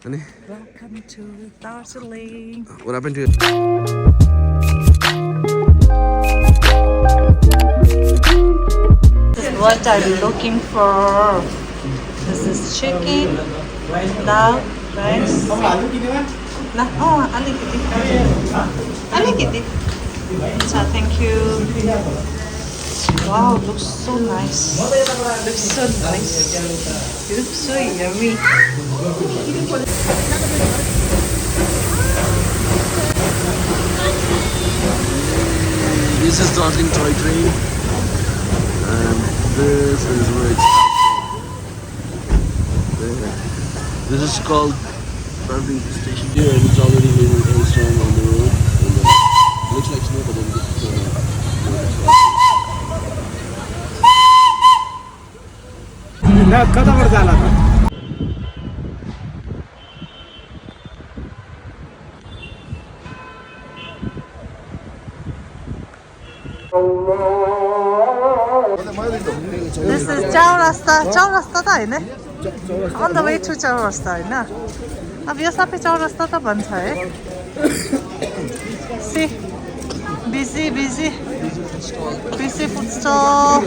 Welcome to Darjeeling. What happened to it? This is what I'm looking for. This is chicken, dal, rice. Alikiti. So thank you. Wow, looks so nice. Looks so nice. It looks so yummy. This is Darjeeling toy train, and this is where it's This is called Darjeeling station here, and it's already raining hailstorm on the road. And, looks like snow, but then this is This is Chaurasta. Chaurasta ta Hahn? On the way to Chaurasta हैन? अब यो सबै चौरस्ता त भन्छ है. See, busy food stall,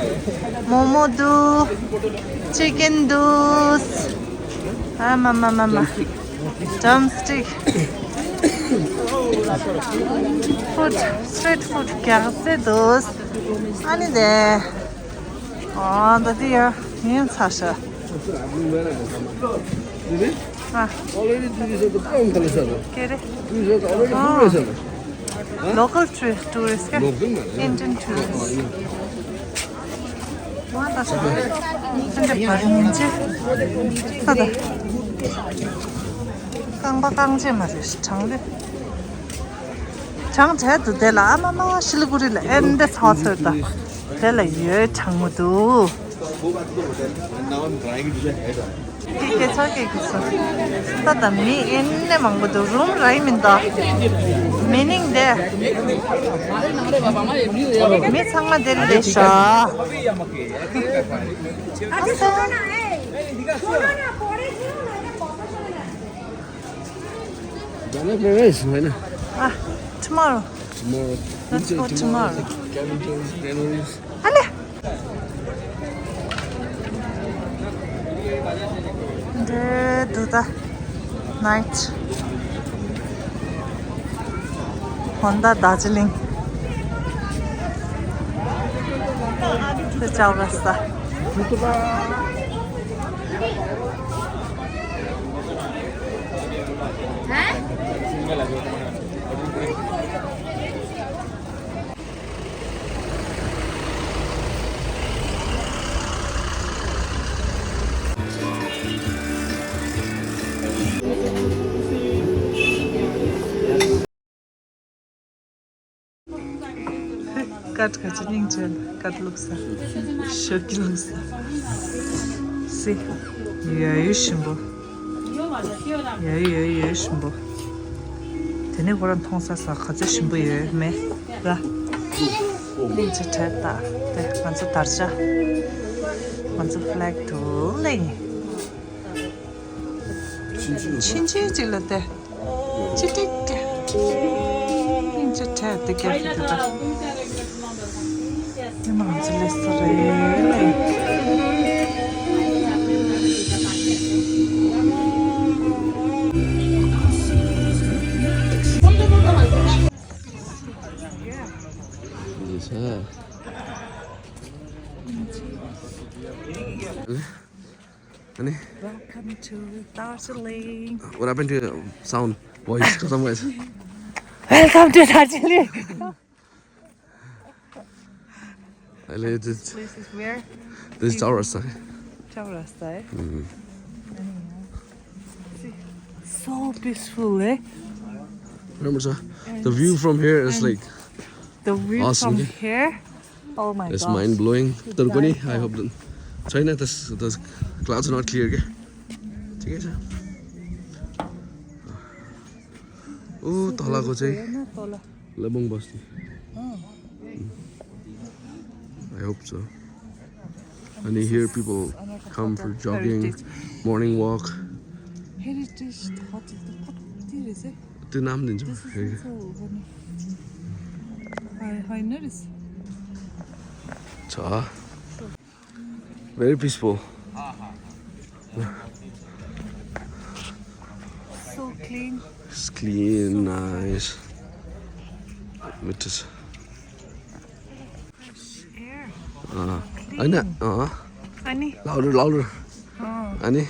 momo do, chicken doos, mama, drumstick, food, street food, gyarse doos, ani de, oh, the deer, yin sasha. already Local tourists, Indian tourists. 근데 버린지? 하다. 깡바깡지 말이야, 장래. 장제도 되라, 아마마 실구리를 엔데 사설다. 되라, 예, 장무도. 이게 저기 있어. 따다 미 인내 망고도 룸 라임인다. Meaning there. 미 상마 델리샤. Tomorrow. Let's go tomorrow. Ale. Do the night. Honda Darjeeling. The Chaurasta. Cut looks shoki looks. See, yeah, you shimbo. Yeah, shimbo. Tene goran thongsa sa khaje shimbo ye me ra. Linche chata, te manzo tarcha. Manzo flag to lay. Chinchi jilate. Chitik. Linche chata ke fita. Manzo lestre. Welcome to Darjeeling. What happened to sound, voice, somewhere? Welcome to Darjeeling. This This is where? is Chaurasta. Chaurasta, eh? So peaceful, eh? Remember, sir, the view from here is like the view awesome. From here. Oh my god. It's mind blowing. Tarpani, I hope that China, the clouds are not clear. Okay, sir. Oh, talako chai Labong Basti. I hope so. And you hear people come for jogging, morning walk. Heritage hotel the is it? त्यो नाम दिन्छु This is also I noticed. छ very peaceful. So clean. It's clean, nice. It is. Air. Clean. Honey. Louder. Honey.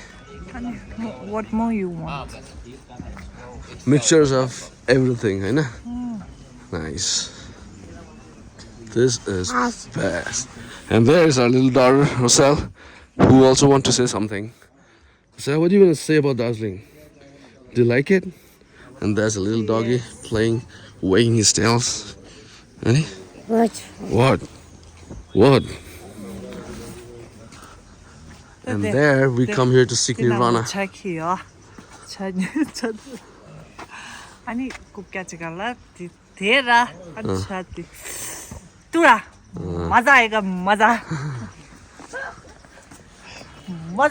What more you want? Mixtures of everything, right? Nice. This is best. And there is our little daughter, Roselle, who also want to say something. So what do you want to say about Darjeeling? Do you like it? And there's a little doggy playing, wagging his tails. Honey? What? And there we come here to seek Nirvana. Check here. Ani कुक्याचे गाला तेरा अच्छा ती तुरा मजा आएगा मजा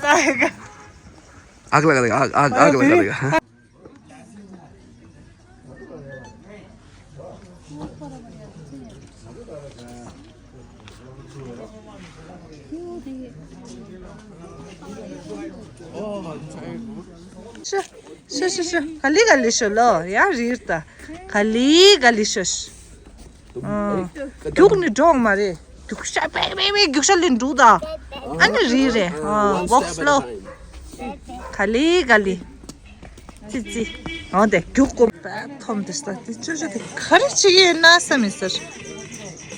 आएगा आग लगा देगा आग लगा देगा Shush. Kali sholo. Ya rirta. Kali shush. Gyug ni dong mare. Gyugsha lin duda. Ani rire. Walk slow. Kali. Cici. De gyug ko tom desta. Çocuğu de karıçıya nasa misir.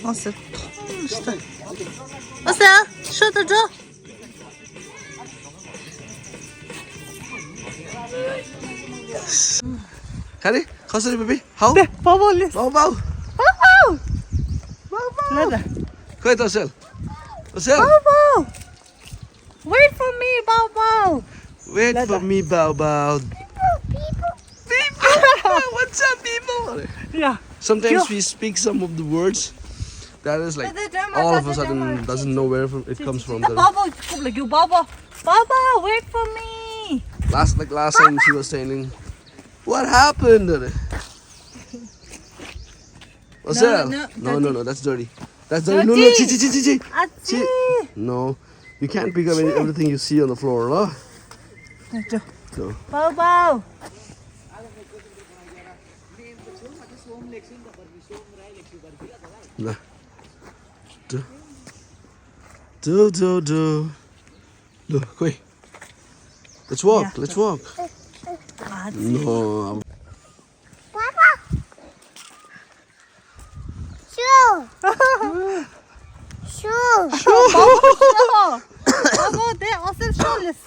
Asa tom desta. Asa şurada dur. Kari, कसरी baby how बाबुले बाउ Lada. खोइ त Roselle Bow. Wait for me, Bow. wait for me bow people what's up people Yeah. sometimes we speak some of the words that is like all of a sudden doesn't know where it comes from. Bow, come like you, Bow. Wait for me. Last time she was saying, what happened? Roselle? No, that's dirty. That's dirty. No, chi. Achi. No, you can't pick up everything you see on the floor, no? No. Bow. No. Do. Look, quick. Let's walk. No. Bow, they also showless.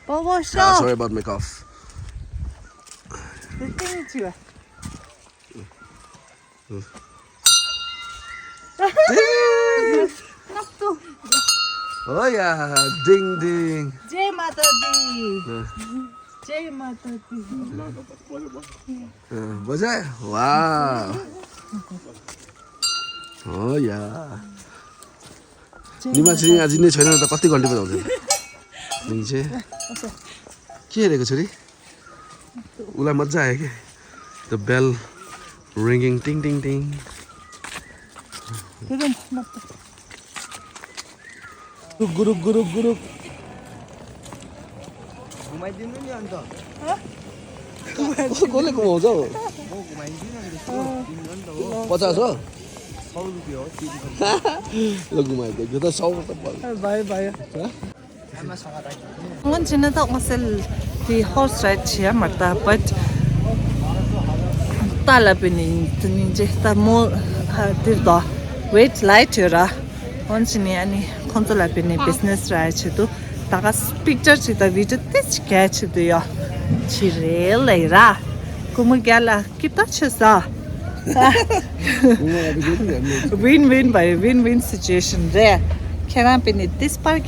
Bow, show. Sorry about my cough. The thing is you. Oh yeah, ding. Jai Mata Di. बजाए वाह हो या निमा छिरिङ आज नै छैन त कति घन्टा बजाउँछ नि चाहिँ के हेरेको छोरी उलाई मज्जा आयो के द बेल रिङिङ टिङ गुरुक घुमाइदिनु नि अन्त कसले घुमाउँछ हौ म घुमाइदिनु नि तिम्रो नि त हो 50 हो 100 रुपैयाँ हो ल घुमाइदियो यो त 100 त Bye. आमासँग राखिदिनु Ngon china ta ngasel the horse ride chia marta but tala pini je ta mo dir da wait light yora ngon chini ani control pini business ride chitu taga picture chita video tich catch do ya chire leira como gala kita chesa win situation there kena pini this park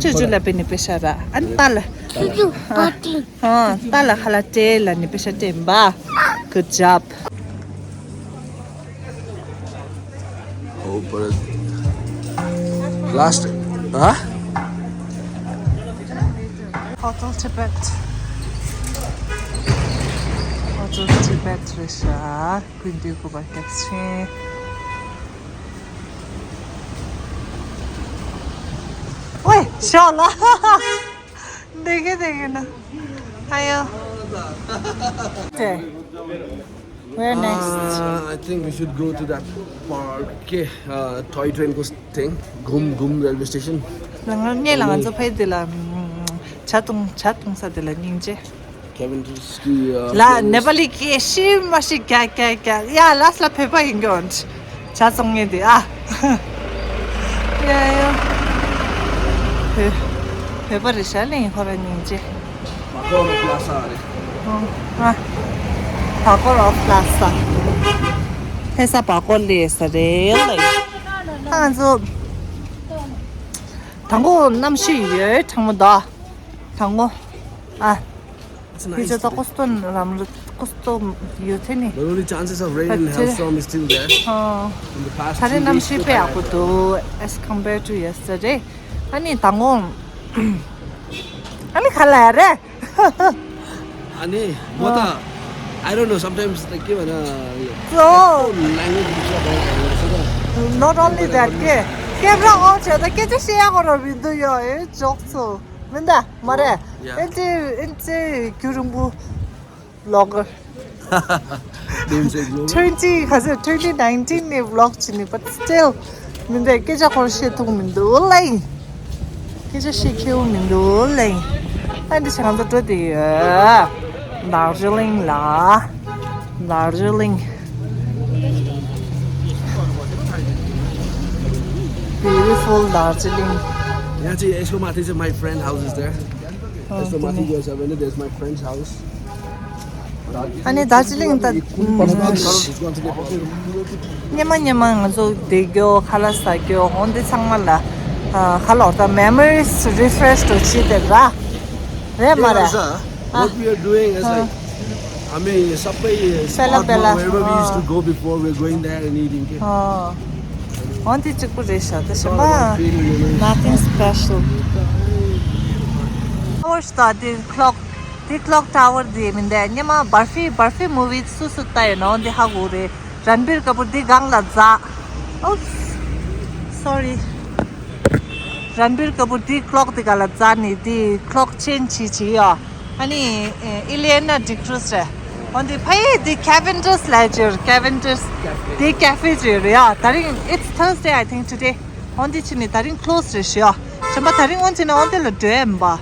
Jujula pini pesara antala tala halatela ni pesa temba good job oh but last Hotel Tibet. Hotel Tibet Resha. Quindi go by taxi. Oi, Shala. Dege na. Ayo. Okay. Where next? I think we should go to that park. Okay, toy train thing. Gum railway station. Langan zo pay de la chatung sa de la ninje. Cavendish ki. La Nepali ki shim mashi kya. Ya last la paper ingont. Chatung ye de Ya. Paper rishaling hora ninje. Bakoro Plaza. Bakoro Plaza. Hesa bakoro sa de. 한조 당고 남시에 당모다 당고 이제 더 코스톤 라ム 코스톤 유테니 The only chances of rain and hailstorm is still there. In the past 다른 2 남시 days. 빼고도 as compared to yesterday 아니 당고 아니 갈라야래 Ani, what I don't know. Sometimes like even so language. not only that camera on 저다 깨져 시야거로 민도요 적소 민다 말해 이제 교정부 vlogger 2019의 vlog 치니 but still 민다 깨져 걸시 통 민도 라이 깨져 시켜 민도 라이 근데 장도 저디 Darjeeling la Darjeeling beautiful Darjeeling. Yeah, see, my friend's house is there. There's my friend's house. 아니 다질링 다 냐만 저 대교 칼라스타교 온데 상말라 칼라다 memories refresh to 치데라 왜 말아 What we are doing is like, I mean, subway spot wherever we used to go before. We're going there and eating. 온데 찍고 계셔. 대신마 nothing special. Tower the clock tower di minda nyama barfi movie susutta no de hagure Ranbir Kapoor di gangla za. Oops. Sorry. Ranbir Kapoor di clock di gala za ni di clock change chi ya. Ani Elena Dicruz on the pay the Cavendish ledger the cafe ya taring it's Thursday I think today on the chini taring closed ya chamba taring on china on the demba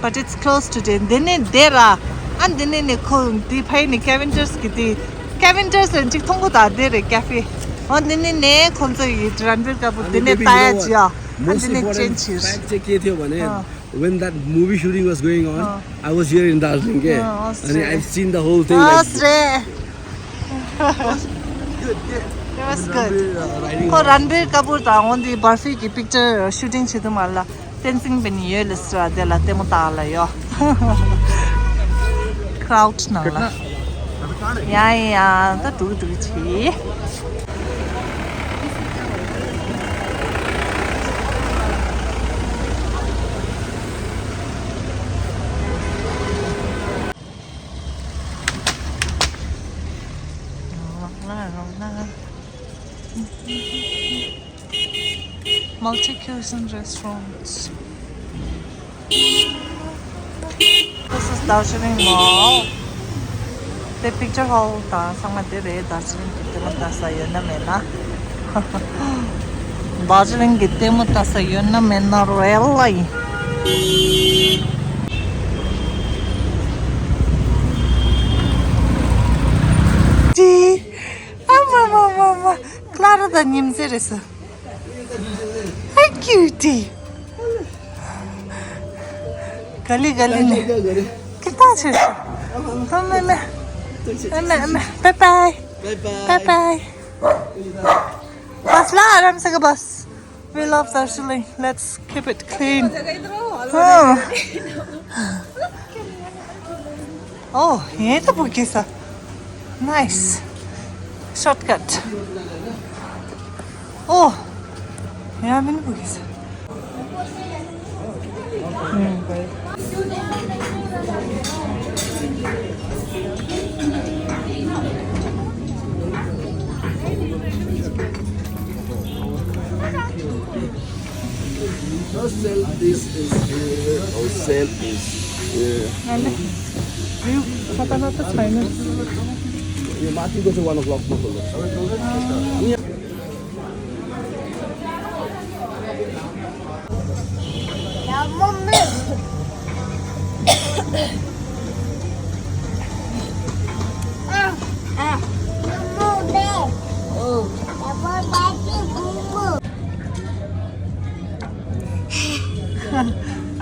but it's closed today then dera and then ne ko the pay ni Cavendish ki the Cavendish and chik thongo da de cafe on the ne khonso yi Ranbir Kapoor then taya ya and then changes fact check ke thiyo bhane when that movie shooting was going on, I was here in Darjeeling, and I've seen the whole thing. It was good. For Ranbir Kapoor, on the Barfi ki picture shooting chidu malla, dancing beni ye listra de la temutala yo. Crowd nala. Yeah, the do chi. Multi-cuisine restaurants. This is Darjeeling Mall. The picture hall ta sangate re Darjeeling kitte mutta sayona mena. Darjeeling kitte mutta sayona mena really. Mama, Clara da nimzeresa. Hi cutie. Gali ne. Kita chhe. Mama. Bye bye. Bas la aram se bas. We love Darjeeling. Let's keep it clean. Oh, ये तो bouquet सा. Nice. Shortcut. Oh, yeah, I'm in the Hotel this is here. Hotel is here. view kata kata छैन यो माथिको चाहिँ 1 o'clock मा खोल्छ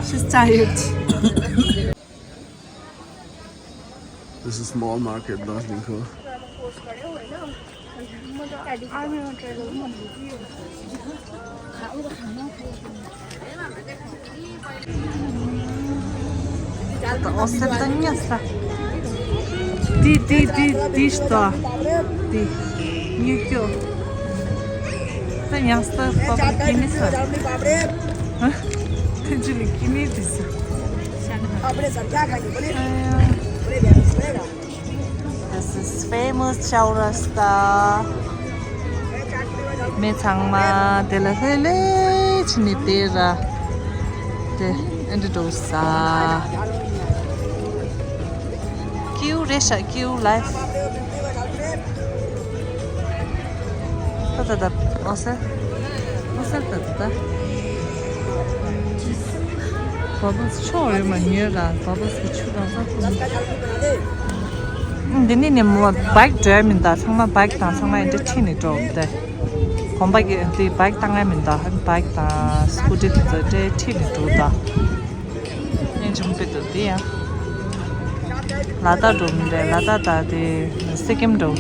She's tired. This is small market Darjeeling ko. Остап да место. Ты что? Ты не кё? Да место поприкинется. Ты джелики не дisa. This is famous chaurasta. Mechangma de la village nitera. And dosa. Queue resha queue life. Tata da osa. Osa tata. Babas chore manera. Babas chura sa. Dini ni mo bike drive minda. Sangma bike ta sangma entertain it all day. Kombai the bike tangai minda. Bike ta scooty ta de tin it all da. Jumpe to dia. Lada room de lada da de second room.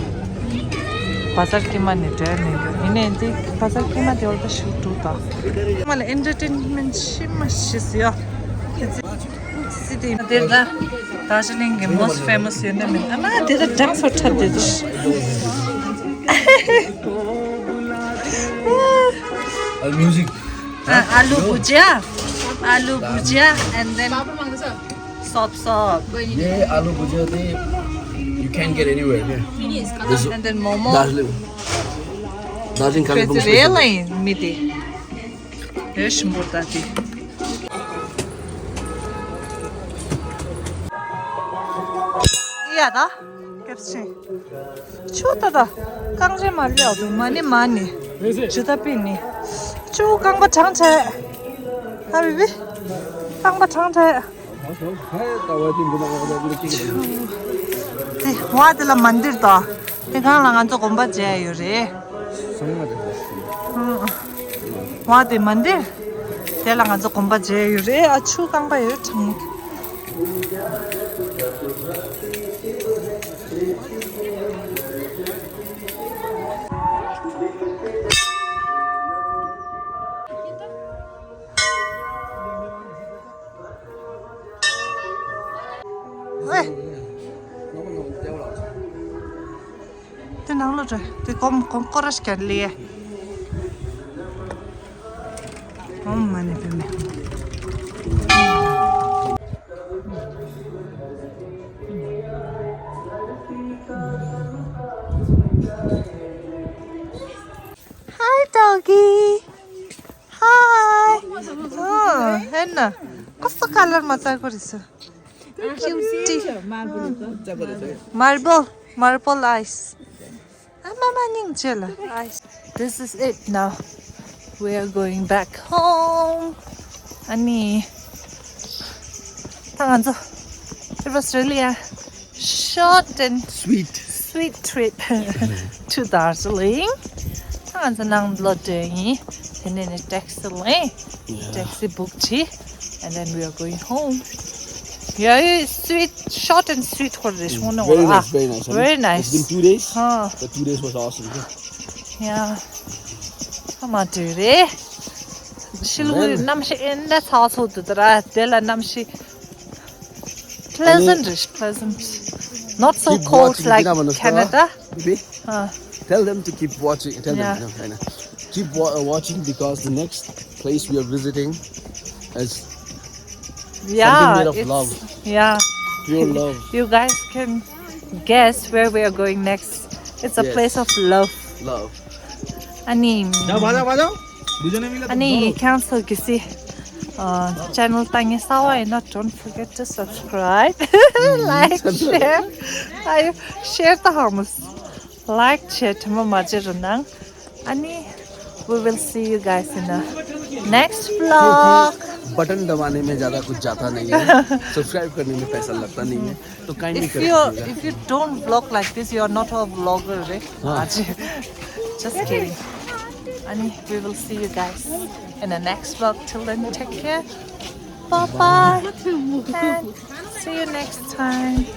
Bazar ki mani de ne. Ine de bazar ki ma de orda shoot to da. Mal entertainment shimashis ya. City there da Darjeeling most famous name. Ama there dance for this. Music. Aloo bhujia and then sop. Yeah, aloo bhujia you can't get anywhere here. And then momo. Darjeeling Kalimpong It's really meaty. Yes, murtati. Yeah, da. Kepsi. Chuta da. Kangje mal려. Mani. Chuta pini. Chu kangba changche. Habibi. Kangba changche. Wadi la mandir da. Tegang la nganzo gomba je yuri. Wadi mandir. Te la nganzo gomba je yuri. A chu kangba yuri chang. Thế nóng rồi, thì con rất kẹt lìa. Mà này phải mẹ. Hi doggy. Hi. Henna. Kosto color matcha korisu. Cutie. Marble eyes. Mama ninjala eyes. This is it now. We are going back home. Ani. Tanganzo. It was really a short and sweet trip to Darjeeling. Tanganzo nang blooding. And then it's taxi booked, and then we are going home. Yeah, it's sweet, short and sweet for this one. Very nice. Very nice. It's been 2 days. The 2 days was awesome. Yeah. Come on, dude. Shiluri namshi in that household. Dela namshi pleasant. Not so Keep cold watching, like Canada. Tell them to keep watching. Tell them. Keep watching because the next place we are visiting is something made of love. Yeah. Pure love. You guys can guess where we are going next. It's a place of love. Love. Ani cancel kisi channel Tangi Sawa. Don't forget to subscribe, like, share. I share the harmless. Like, share to my majiranang. Ani, we will see you guys in the next vlog. Button दबाने में ज़्यादा कुछ जाता नहीं है subscribe करने में पैसा लगता नहीं है तो काइंडली कर दीजिएगा If you don't vlog like this, you are not a vlogger, right? Just kidding. And we will see you guys in the next vlog. Till then, take care. Bye bye. And see you next time.